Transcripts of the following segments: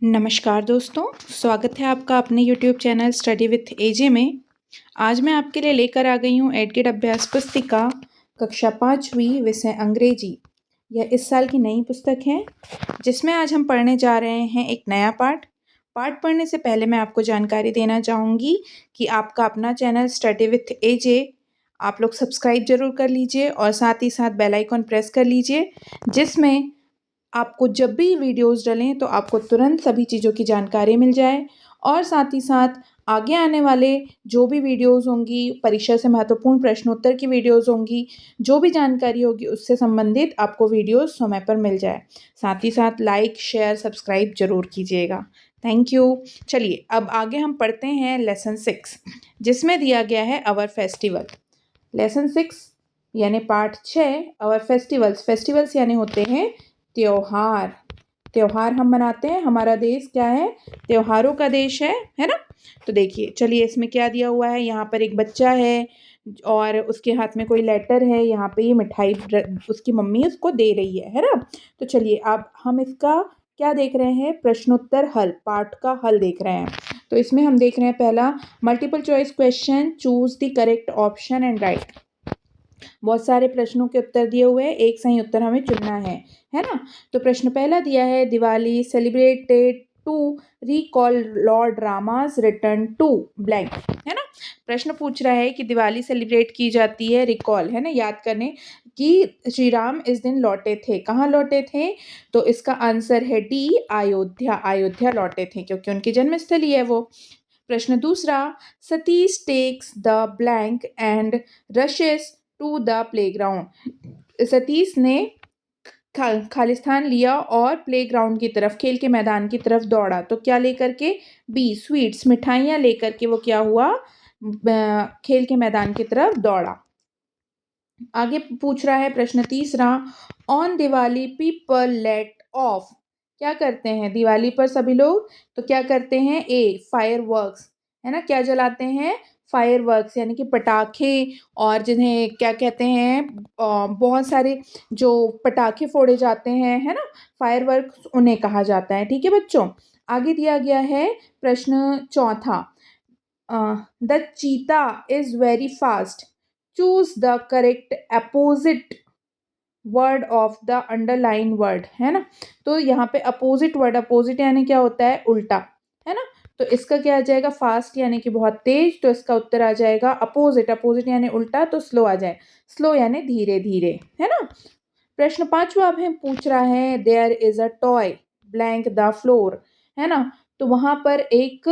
नमस्कार दोस्तों, स्वागत है आपका अपने यूट्यूब चैनल स्टडी विथ एजे में। आज मैं आपके लिए लेकर आ गई हूँ एडगेट अभ्यास पुस्तिका कक्षा 5वीं विषय अंग्रेजी। यह इस साल की नई पुस्तक है जिसमें आज हम पढ़ने जा रहे हैं एक नया पाठ। पाठ पढ़ने से पहले मैं आपको जानकारी देना चाहूँगी कि आपका अपना चैनल स्टडी विथ एजे आप लोग सब्सक्राइब जरूर कर लीजिए और साथ ही साथ बेल आइकन प्रेस कर लीजिए, जिसमें आपको जब भी वीडियोस डलें तो आपको तुरंत सभी चीज़ों की जानकारी मिल जाए। और साथ ही साथ आगे आने वाले जो भी वीडियोस होंगी, परीक्षा से महत्वपूर्ण प्रश्नोत्तर की वीडियोस होंगी, जो भी जानकारी होगी उससे संबंधित आपको वीडियोस समय पर मिल जाए। साथ ही साथ लाइक, शेयर, सब्सक्राइब जरूर कीजिएगा। Thank you. चलिए अब आगे हम पढ़ते हैं लेसन 6, जिसमें दिया गया है आवर फेस्टिवल। लेसन 6 यानी पाठ 6 आवर फेस्टिवल्स। फेस्टिवल्स यानी होते हैं त्योहार। त्योहार हम मनाते हैं, हमारा देश क्या है, त्योहारों का देश है ना। तो देखिए, चलिए इसमें क्या दिया हुआ है। यहाँ पर एक बच्चा है और उसके हाथ में कोई लेटर है। यहाँ पे ये मिठाई उसकी मम्मी उसको दे रही है ना। तो चलिए अब हम इसका क्या देख रहे हैं, प्रश्नोत्तर हल, पाठ का हल देख रहे हैं। तो इसमें हम देख रहे हैं पहला multiple choice question, choose the correct option and right. बहुत सारे प्रश्नों के उत्तर दिए हुए हैं, एक सही उत्तर हमें चुनना है ना। तो प्रश्न पहला दिया है, Diwali celebrated to recall lord Rama's return to blank, है ना। प्रश्न पूछ रहा है कि दिवाली सेलिब्रेट की जाती है, रिकॉल है ना, याद करने कि श्री राम इस दिन लौटे थे। कहाँ लौटे थे? तो इसका आंसर है डी, अयोध्या। अयोध्या लौटे थे क्योंकि उनकी जन्मस्थली है वो। प्रश्न दूसरा, Satish takes the blank and rushes to the playground. Satish ने खालिस्तान लिया और प्लेग्राउंड की तरफ, खेल के मैदान की तरफ दौड़ा। तो क्या लेकर के? बी, स्वीट्स, मिठाइयाँ लेकर के वो क्या हुआ, खेल के मैदान की तरफ दौड़ा। आगे पूछ रहा है प्रश्न तीसरा, on Diwali people late of. क्या करते हैं दिवाली पर सभी लोग? तो क्या करते हैं? ए, फायर वर्क्स, है ना। क्या जलाते हैं? फायर वर्क्स यानी कि पटाखे, और जिन्हें क्या कहते हैं, बहुत सारे जो पटाखे फोड़े जाते हैं, है ना, फायर वर्क्स उन्हें कहा जाता है। ठीक है बच्चों। आगे दिया गया है प्रश्न चौथा, द चीता is very fast, choose the correct opposite word of the underline word, है ना। तो यहाँ पे अपोजिट वर्ड, अपोजिट यानी क्या होता है, उल्टा, है ना। तो इसका क्या आ जाएगा, फास्ट यानी कि बहुत तेज, तो इसका उत्तर आ जाएगा अपोजिट। अपोजिट यानी उल्टा, तो स्लो आ जाए, स्लो यानी धीरे धीरे, है ना। प्रश्न पांचवा अब हम पूछ रहा है, there is a toy blank the floor, है ना। तो वहां पर एक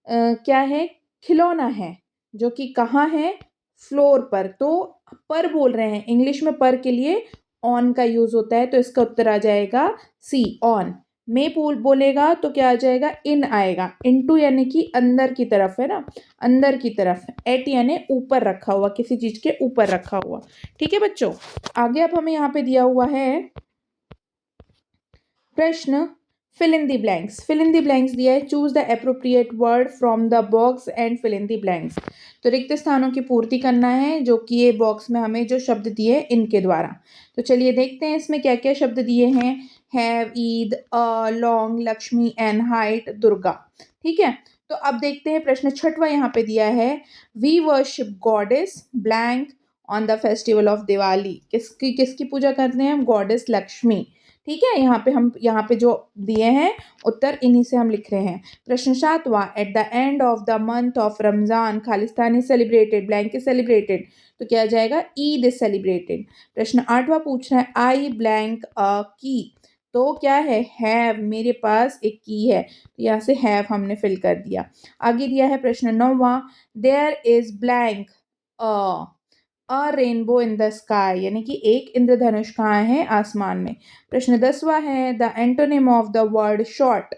क्या है, खिलौना है, जो कि कहाँ है, फ्लोर पर। तो पर बोल रहे हैं, इंग्लिश में पर के लिए ऑन का यूज होता है, तो इसका उत्तर आ जाएगा सी, ऑन। में बोलेगा तो क्या आ जाएगा, इन आएगा। इनटू यानी कि अंदर की तरफ, है ना, अंदर की तरफ। एट यानी ऊपर रखा हुआ, किसी चीज के ऊपर रखा हुआ। ठीक है बच्चों। आगे अब हमें यहाँ पे दिया हुआ है प्रश्न, fill in the blanks. Fill in the blanks दिया है, choose the appropriate word from the box and fill in the blanks. तो रिक्त स्थानों की पूर्ति करना है, जो कि ये बॉक्स में हमें जो शब्द दिए इनके द्वारा। तो चलिए देखते हैं इसमें क्या क्या शब्द दिए हैं। Have, Eid, a, long, Lakshmi, and height, Durga. ठीक है। तो अब देखते हैं प्रश्न छठवा यहाँ पे दिया है, we worship goddess blank on the festival of Diwali. किसकी किसकी पूजा करते हैं हम? गॉडेस लक्ष्मी। ठीक है। यहाँ पे जो दिए हैं उत्तर इन्हीं से हम लिख रहे हैं। प्रश्न सातवां, at the end of the month of Ramzan Khalistan is celebrated, blank is celebrated. तो क्या आ जाएगा, ईद इज सेलिब्रेटेड। प्रश्न आठवां पूछ रहा है, आई ब्लैंक अ की। तो क्या है, हैव, मेरे पास एक की है, तो यहाँ से हैव हमने फिल कर दिया। आगे दिया है प्रश्न नौवां, there is blank a rainbow in the sky, यानी कि एक इंद्रधनुष कहाँ है, आसमान में। प्रश्न 10वां है, the antonym of the word short.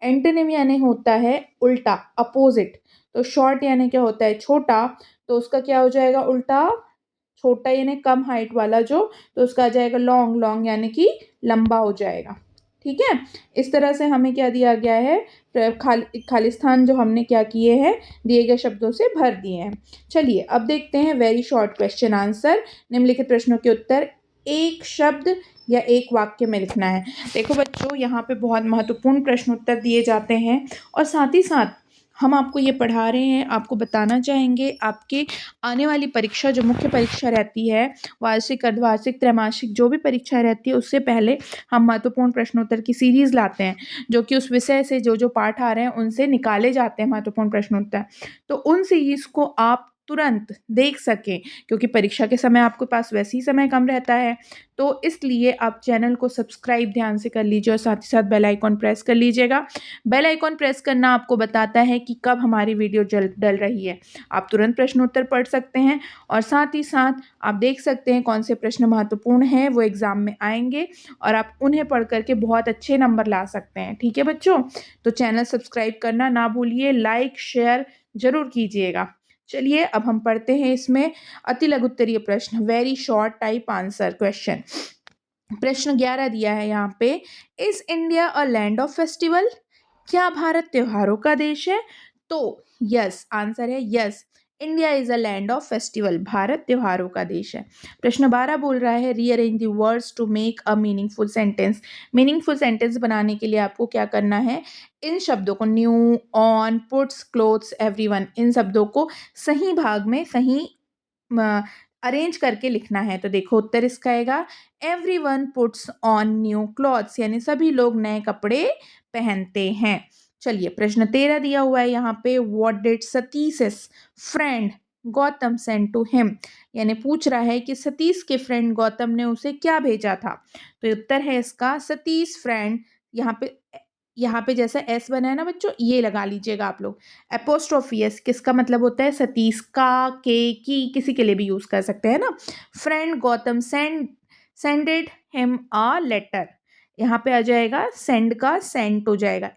Antonym यानी होता है उल्टा, अपोजिट। तो शॉर्ट यानी क्या होता है, छोटा, तो उसका क्या हो जाएगा उल्टा, छोटा यानी कम हाइट वाला जो, तो उसका आ जाएगा लॉन्ग, लॉन्ग यानी कि लंबा हो जाएगा। ठीक है। इस तरह से हमें क्या दिया गया है, खालिस्तान जो हमने क्या किए हैं, दिए गए शब्दों से भर दिए हैं। चलिए अब देखते हैं वेरी शॉर्ट क्वेश्चन आंसर। निम्नलिखित प्रश्नों के उत्तर, एक शब्द या एक वाक्य में लिखना है। देखो बच्चों, यहाँ पे बहुत महत्वपूर्ण प्रश्न उत्तर दिए जाते हैं और साथ ही साथ हम आपको ये पढ़ा रहे हैं, आपको बताना चाहेंगे आपके आने वाली परीक्षा, जो मुख्य परीक्षा रहती है, वार्षिक, अर्धवार्षिक, त्रैमासिक, जो भी परीक्षा रहती है, उससे पहले हम महत्वपूर्ण प्रश्नोत्तर की सीरीज़ लाते हैं, जो कि उस विषय से जो पाठ आ रहे हैं उनसे निकाले जाते हैं महत्वपूर्ण प्रश्नोत्तर। तो उन सीरीज़ को आप तुरंत देख सकें, क्योंकि परीक्षा के समय आपके पास वैसे ही समय कम रहता है, तो इसलिए आप चैनल को सब्सक्राइब ध्यान से कर लीजिए और साथ ही साथ बेल आइकॉन प्रेस कर लीजिएगा। बेल आइकॉन प्रेस करना आपको बताता है कि कब हमारी वीडियो डल रही है। आप तुरंत प्रश्नोत्तर पढ़ सकते हैं और साथ ही साथ आप देख सकते हैं कौन से प्रश्न महत्वपूर्ण हैं, वो एग्ज़ाम में आएंगे और आप उन्हें पढ़ करके बहुत अच्छे नंबर ला सकते हैं। ठीक है बच्चों, तो चैनल सब्सक्राइब करना ना भूलिए, लाइक शेयर ज़रूर कीजिएगा। चलिए अब हम पढ़ते हैं इसमें अति लघु उत्तरीय प्रश्न, very short type answer question. प्रश्न 11 दिया है यहाँ पे, is India a land of festival? क्या भारत त्योहारों का देश है? तो यस, आंसर है yes, India is a land of festival, भारत त्योहारों का देश है। प्रश्न 12 बोल रहा है, rearrange the words to make a meaningful sentence. Meaningful sentence बनाने के लिए आपको क्या करना है, इन शब्दों को new, on, puts, clothes, everyone, इन शब्दों को सही भाग में सही अरेंज करके लिखना है। तो देखो उत्तर इसका आएगा, everyone puts on new clothes, यानी सभी लोग नए कपड़े पहनते हैं। चलिए प्रश्न 13 दिया हुआ है यहाँ पे, what did Satish's friend Gautam send to him? यानी पूछ रहा है कि सतीश के फ्रेंड गौतम ने उसे क्या भेजा था। तो उत्तर है इसका, सतीश फ्रेंड, यहाँ पे जैसा एस बना है ना बच्चों, ये लगा लीजिएगा आप लोग। एपोस्ट्रोफी एस किसका मतलब होता है, सतीश का, के, की, किसी के लिए भी यूज कर सकते हैं ना। Friend Gautam sended him a letter, यहाँ पे आ जाएगा सेंड का सेंट हो जाएगा,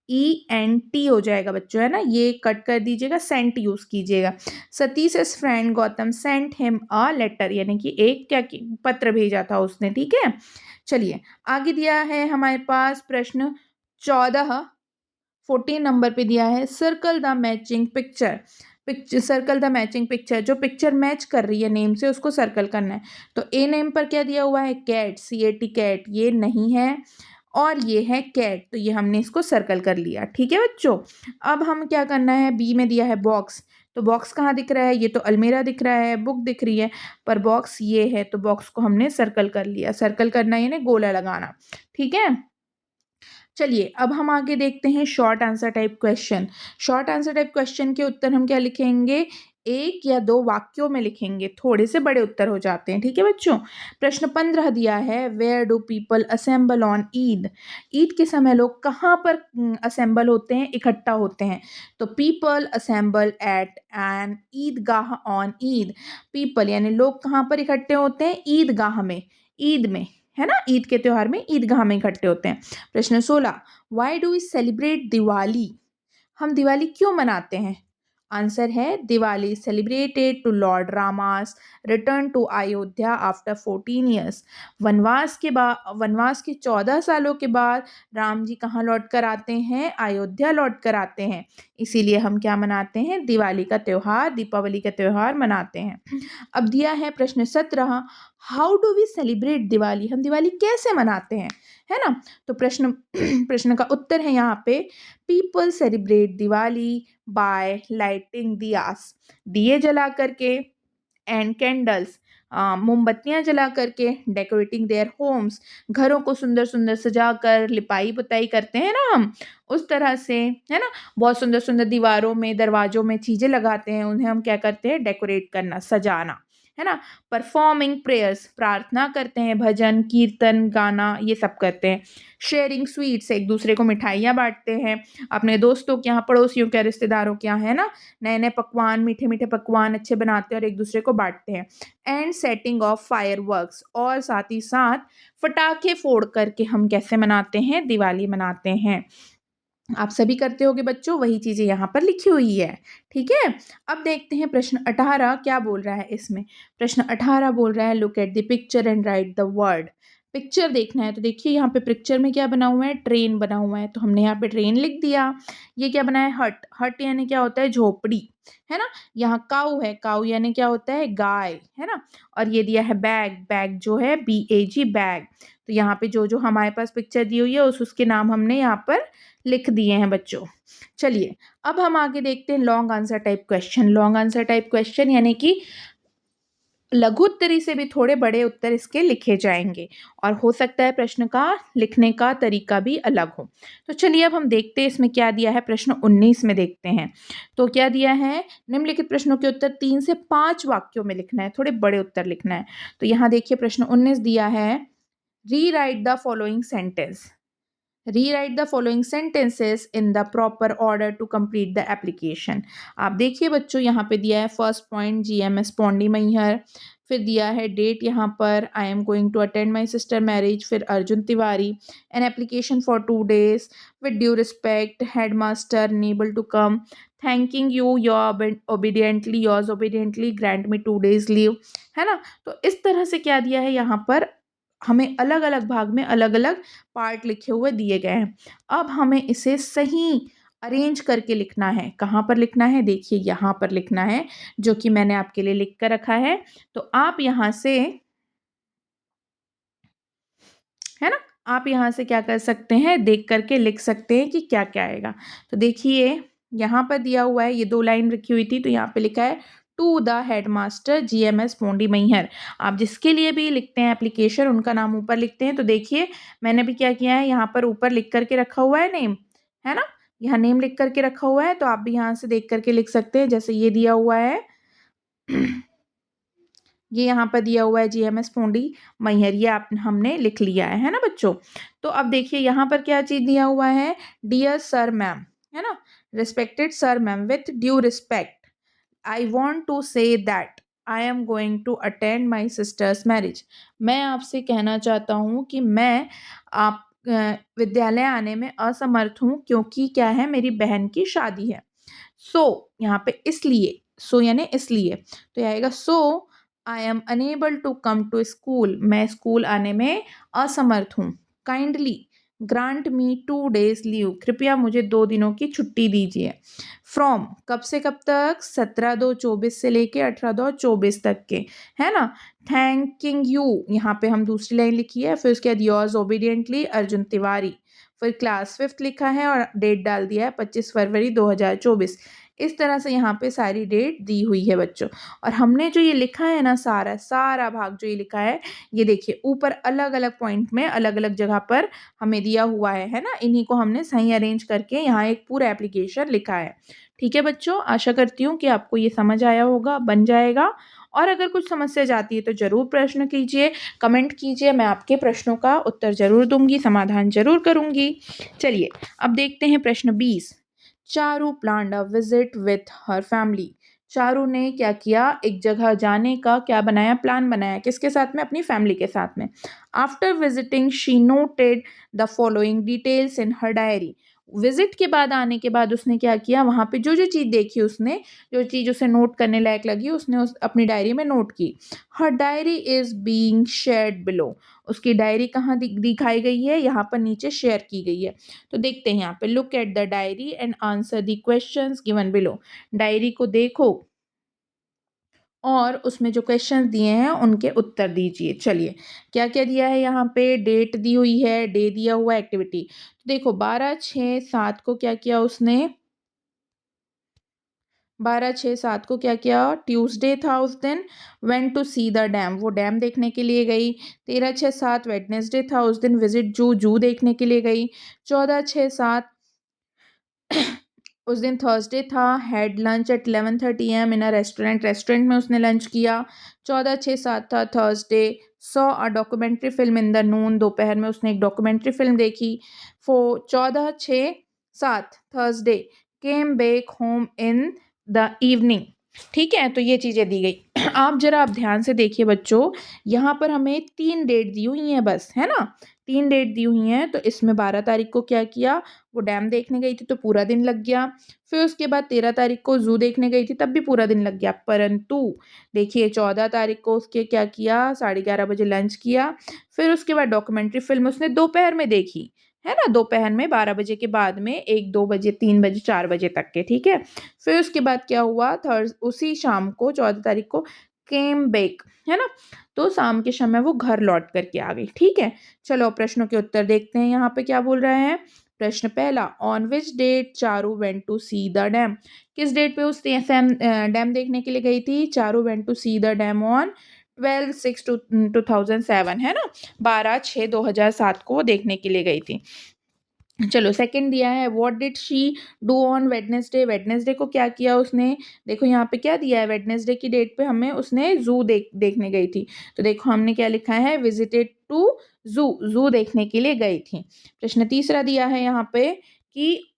SENT हो जाएगा बच्चों, है ना, ये कट कर दीजिएगा, सेंट यूज कीजिएगा। Satish is friend Gautam sent him a letter, यानी कि एक क्या पत्र भेजा था उसने। ठीक है, चलिए आगे दिया है हमारे पास प्रश्न 14 नंबर पे दिया है, circle the matching picture. Circle the matching picture, जो पिक्चर मैच कर रही है नेम से उसको सर्कल करना है। तो ए नेम पर क्या दिया हुआ है, कैट, CAT कैट, ये नहीं है, और ये है कैट, तो ये हमने इसको सर्कल कर लिया। ठीक है बच्चों, अब हम क्या करना है, बी में दिया है बॉक्स। तो बॉक्स कहाँ दिख रहा है, ये तो अलमीरा दिख रहा है, बुक दिख रही है, पर बॉक्स ये है, तो बॉक्स को हमने सर्कल कर लिया। सर्कल करना यानी गोला लगाना। ठीक है, चलिए अब हम आगे देखते हैं short answer type question. Short answer type question के उत्तर हम क्या लिखेंगे, एक या दो वाक्यों में लिखेंगे, थोड़े से बड़े उत्तर हो जाते हैं। ठीक है बच्चों, प्रश्न 15 दिया है, where do people assemble on Eid? Eid के समय लोग कहाँ पर असेंबल होते हैं, इकट्ठा होते हैं? तो people assemble at an Eidgah on Eid. People यानी लोग कहाँ पर इकट्ठे होते हैं, ईदगाह में, ईद में, है ना, ईद के त्योहार में ईदगाह में इकट्ठे होते हैं। प्रश्न 16, why do we celebrate Diwali? हम दिवाली क्यों मनाते हैं? आंसर है, Diwali celebrated to lord Rama's return to Ayodhya after 14 years. वनवास के 14 सालों के बाद राम जी कहाँ लौट कर आते हैं, अयोध्या लौट कर आते हैं, इसीलिए हम क्या मनाते हैं, दिवाली का त्योहार, दीपावली का त्योहार मनाते हैं। अब दिया है प्रश्न 17, how do we celebrate Diwali? हम दिवाली कैसे मनाते हैं, है ना। तो प्रश्न प्रश्न का उत्तर है यहाँ पे, people celebrate Diwali by lighting diyas, दिए जला करके, एंड कैंडल्स, मोमबत्तियां जला करके, डेकोरेटिंग देयर होम्स, घरों को सुंदर सुंदर सजा कर लिपाई पुताई करते हैं ना हम, उस तरह से, है ना, बहुत सुंदर सुंदर दीवारों में, दरवाजों में चीज़ें लगाते हैं, उन्हें हम क्या करते हैं, डेकोरेट करना, सजाना, है ना। परफॉर्मिंग प्रेयर्स, प्रार्थना करते हैं, भजन कीर्तन गाना ये सब करते हैं। शेयरिंग स्वीट्स, एक दूसरे को मिठाइयाँ बांटते हैं, अपने दोस्तों के यहाँ, पड़ोसियों के, रिश्तेदारों के यहाँ, है ना, नए नए पकवान, मीठे मीठे पकवान अच्छे बनाते हैं और एक दूसरे को बांटते हैं। एंड सेटिंग ऑफ फायरवर्क्स, और साथ ही साथ पटाखे फोड़ करके हम कैसे मनाते हैं, दिवाली मनाते हैं। आप सभी करते होगे बच्चों, वही चीजें यहाँ पर लिखी हुई है। ठीक है, अब देखते हैं प्रश्न 18 क्या बोल रहा है इसमें। प्रश्न 18 बोल रहा है, look at the picture and right the word. Picture देखना है तो देखिए यहाँ पे पिक्चर में क्या बना हुआ है, ट्रेन बना हुआ है, तो हमने यहाँ पे ट्रेन लिख दिया। ये क्या बना है, हट, हट यानी क्या होता है, झोपड़ी, है ना। यहाँ काऊ है, काऊ यानी क्या होता है, गाय, है ना। और ये दिया है बैग, बैग जो है BAG, बैग। तो यहाँ पे जो जो हमारे पास पिक्चर दी हुई है उसके नाम हमने यहाँ पर लिख दिए हैं बच्चों। चलिए अब हम आगे देखते हैं long answer type question. Long answer type question यानी कि लघु उत्तरी से भी थोड़े बड़े उत्तर इसके लिखे जाएंगे और हो सकता है प्रश्न का लिखने का तरीका भी अलग हो। तो चलिए अब हम देखते हैं इसमें क्या दिया है। प्रश्न 19 में देखते हैं तो क्या दिया है, निम्नलिखित प्रश्नों के उत्तर 3 से 5 वाक्यों में लिखना है, थोड़े बड़े उत्तर लिखना है। तो यहाँ देखिए प्रश्न 19 दिया है, rewrite the following sentence, rewrite the following sentences in the proper order to complete the application. आप देखिए बच्चों यहाँ पे दिया है first point GMS Paundi Maihar, फिर दिया है डेट यहाँ पर I am going to attend my sister marriage, फिर Arjun Tiwari, an application for 2 days, with due respect head master unable to come, thanking you your obediently yours obediently grant me 2 days leave, है ना। तो इस तरह से क्या दिया है यहाँ पर, हमें अलग अलग भाग में अलग अलग पार्ट लिखे हुए दिए गए हैं। अब हमें इसे सही अरेंज करके लिखना है। कहाँ पर लिखना है, देखिए यहाँ पर लिखना है, जो कि मैंने आपके लिए लिख कर रखा है। तो आप यहाँ से, है ना, आप यहाँ से क्या कर सकते हैं, देख करके लिख सकते हैं कि क्या क्या आएगा। तो देखिए यहाँ पर दिया हुआ है, ये 2 लाइन रखी हुई थी, तो यहाँ पे लिखा है to the headmaster GMS Paundi Maihar. आप जिसके लिए भी लिखते हैं एप्लीकेशन उनका नाम ऊपर लिखते हैं। तो देखिए मैंने भी क्या किया है, यहाँ पर ऊपर लिख करके रखा हुआ है नेम, है ना, यहाँ नेम लिख करके रखा हुआ है। तो आप भी यहाँ से देख करके लिख सकते हैं, जैसे ये दिया हुआ है ये यहाँ पर दिया हुआ है GMS पौंडी मैहर, ये आप हमने लिख लिया है ना बच्चों। तो अब देखिए यहाँ पर क्या चीज़ दिया हुआ है, डियर सर मैम, है ना, respected sir ma'am, with due respect I want to say that I am going to attend my sister's marriage. मैं आपसे कहना चाहता हूँ कि मैं आप विद्यालय आने में असमर्थ हूँ, क्योंकि क्या है, मेरी बहन की शादी है। सो यहाँ पे इसलिए, सो यानी इसलिए, तो यह आएगा so I am unable to come to school, मैं स्कूल आने में असमर्थ हूँ। Kindly grant me 2 days leave, कृपया मुझे 2 दिनों की छुट्टी दीजिए। फ्रॉम, कब से कब तक, 17/2/24 से लेके 18/2/24 तक के, है ना। थैंकिंग यू, यहाँ पे हम दूसरी लाइन लिखी है, फिर उसके बाद योर्स ओबीडियंटली अर्जुन तिवारी, फिर क्लास 5th लिखा है और डेट डाल दिया है 25 फरवरी 2024। इस तरह से यहाँ पे सारी डेट दी हुई है बच्चों। और हमने जो ये लिखा है ना, सारा सारा भाग जो ये लिखा है, ये देखिए ऊपर अलग अलग पॉइंट में अलग अलग जगह पर हमें दिया हुआ है ना, इन्हीं को हमने सही अरेंज करके यहाँ एक पूरा एप्लीकेशन लिखा है। ठीक है बच्चों, आशा करती हूँ कि आपको ये समझ आया होगा, बन जाएगा। और अगर कुछ समस्या जाती है तो ज़रूर प्रश्न कीजिए, कमेंट कीजिए, मैं आपके प्रश्नों का उत्तर ज़रूर दूंगी, समाधान ज़रूर करूंगी। चलिए अब देखते हैं प्रश्न 20। Charu planned a visit with her family. Charu ने क्या किया, एक जगह जाने का क्या बनाया, प्लान बनाया, किसके साथ में, अपनी फैमिली के साथ में। After visiting she noted the following details in her diary. Visit के बाद, आने के बाद उसने क्या किया, वहाँ पे जो जो चीज़ देखी उसने, जो चीज़ उसे नोट करने लायक लगी, उसने अपनी डायरी में नोट की। Her diary is being shared below. उसकी डायरी कहाँ दिखाई गई है, यहाँ पर नीचे शेयर की गई है। तो देखते हैं यहाँ पे, look at the diary and answer the questions given below. Diary को देखो और उसमें जो क्वेश्चंस दिए हैं उनके उत्तर दीजिए। चलिए क्या क्या दिया है, यहाँ पे डेट दी हुई है, डे दिया हुआ है, एक्टिविटी। तो देखो 12/6/7 को क्या किया उसने, 12/6/7 को क्या किया, ट्यूसडे था उस दिन, went to see the dam, वो डैम देखने के लिए गई। 13/6/7 वेडनेसडे था, उस दिन विजिट जू देखने के लिए गई। 14/6/7 उस दिन थर्सडे था, हैड लंच एट 11:30 AM इन अ रेस्टोरेंट, रेस्टोरेंट में उसने लंच किया। 14/6/7 था Thursday, saw a documentary film in the noon, दोपहर में उसने एक डॉक्यूमेंट्री फिल्म देखी। 14/6/7 Thursday, came back home in the evening. ठीक है, तो ये चीज़ें दी गई। आप ध्यान से देखिए बच्चों, यहाँ पर हमें 3 डेट दी हुई हैं बस, है ना, 3 डेट दी हुई हैं, तो इसमें 12 तारीख को क्या किया, वो डैम देखने गई थी तो पूरा दिन लग गया। फिर उसके बाद 13 तारीख को ज़ू देखने गई थी तब भी पूरा दिन लग गया। परंतु देखिए 14 तारीख को उसके क्या किया, 11:30 बजे लंच किया। फिर उसके बाद डॉक्यूमेंट्री फ़िल्म उसने दोपहर में देखी, है ना? दोपहर में 12 बजे के बाद में 1, 2 बजे, 3 बजे, 4 बजे तक के, ठीक है? फिर उसके बाद क्या हुआ, उसी शाम को 14 तारीख को केम बैक, है ना? तो शाम के समय वो घर लौट कर के आ गई, ठीक है? चलो प्रश्नों के उत्तर देखते हैं यहाँ पे क्या बोल रहे हैं। प्रश्न पहला, on which date Charu went to see the dam. किस डेट पे उस डैम देखने के लिए गई थी? Charu went to see the dam on 12/6/2007, है ना? 12/6/2007 को वो देखने के लिए गई थी। चलो सेकंड दिया है, what did she do on Wednesday. Wednesday को क्या किया उसने, देखो यहाँ पे क्या दिया है, वेडनेसडे की डेट पे हमें उसने ज़ू देखने गई थी। तो देखो हमने क्या लिखा है, विजिटेड टू ज़ू, ज़ू देखने के लिए गई थी। प्रश्न तीसरा दिया है यहाँ पे कि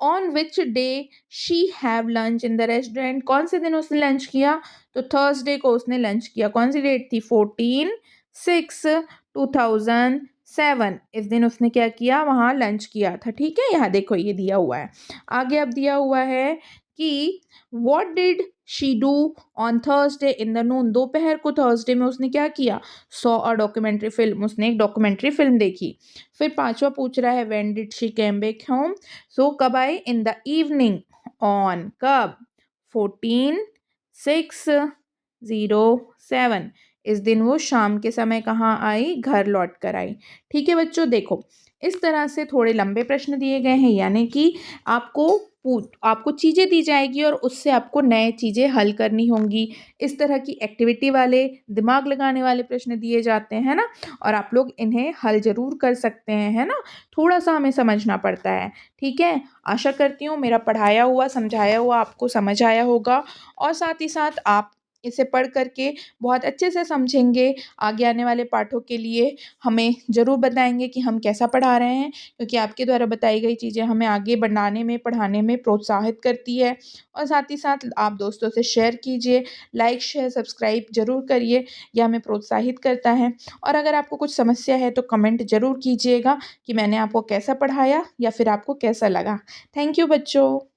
on which day she have lunch in the restaurant. कौन से दिन उसने लंच किया, तो थर्सडे को उसने लंच किया। कौन सी डेट थी, 14/6/2007। इस दिन उसने क्या किया, वहाँ लंच किया था, ठीक है? यहाँ देखो ये दिया हुआ है। आगे अब दिया हुआ है कि what did she do on Thursday in the noon. दोपहर को थर्सडे में उसने क्या किया, सॉ अ डॉक्यूमेंट्री फिल्म, उसने एक डॉक्यूमेंट्री फिल्म देखी। फिर पांचवा पूछ रहा है, when did she came back home. So कब आई, इन द इवनिंग ऑन, कब, 14/6/07। इस दिन वो शाम के समय कहाँ आई, घर लौट कर आई। ठीक है बच्चों, देखो इस तरह से थोड़े लंबे प्रश्न दिए गए हैं, यानी कि आपको चीज़ें दी जाएगी और उससे आपको नए चीज़ें हल करनी होंगी। इस तरह की एक्टिविटी वाले, दिमाग लगाने वाले प्रश्न दिए जाते हैं ना, और आप लोग इन्हें हल ज़रूर कर सकते हैं, है ना? थोड़ा-सा हमें समझना पड़ता है, ठीक है? आशा करती हूँ मेरा पढ़ाया हुआ, समझाया हुआ आपको समझ आया होगा और साथ ही साथ आप इसे पढ़ कर के बहुत अच्छे से समझेंगे। आगे आने वाले पाठों के लिए हमें ज़रूर बताएँगे कि हम कैसा पढ़ा रहे हैं, क्योंकि आपके द्वारा बताई गई चीज़ें हमें आगे बनाने में, पढ़ाने में प्रोत्साहित करती है। और साथ ही साथ आप दोस्तों से शेयर कीजिए, लाइक, शेयर, सब्सक्राइब ज़रूर करिए, यह हमें प्रोत्साहित करता है। और अगर आपको कुछ समस्या है तो कमेंट ज़रूर कीजिएगा कि मैंने आपको कैसा पढ़ाया या फिर आपको कैसा लगा। थैंक यू बच्चों।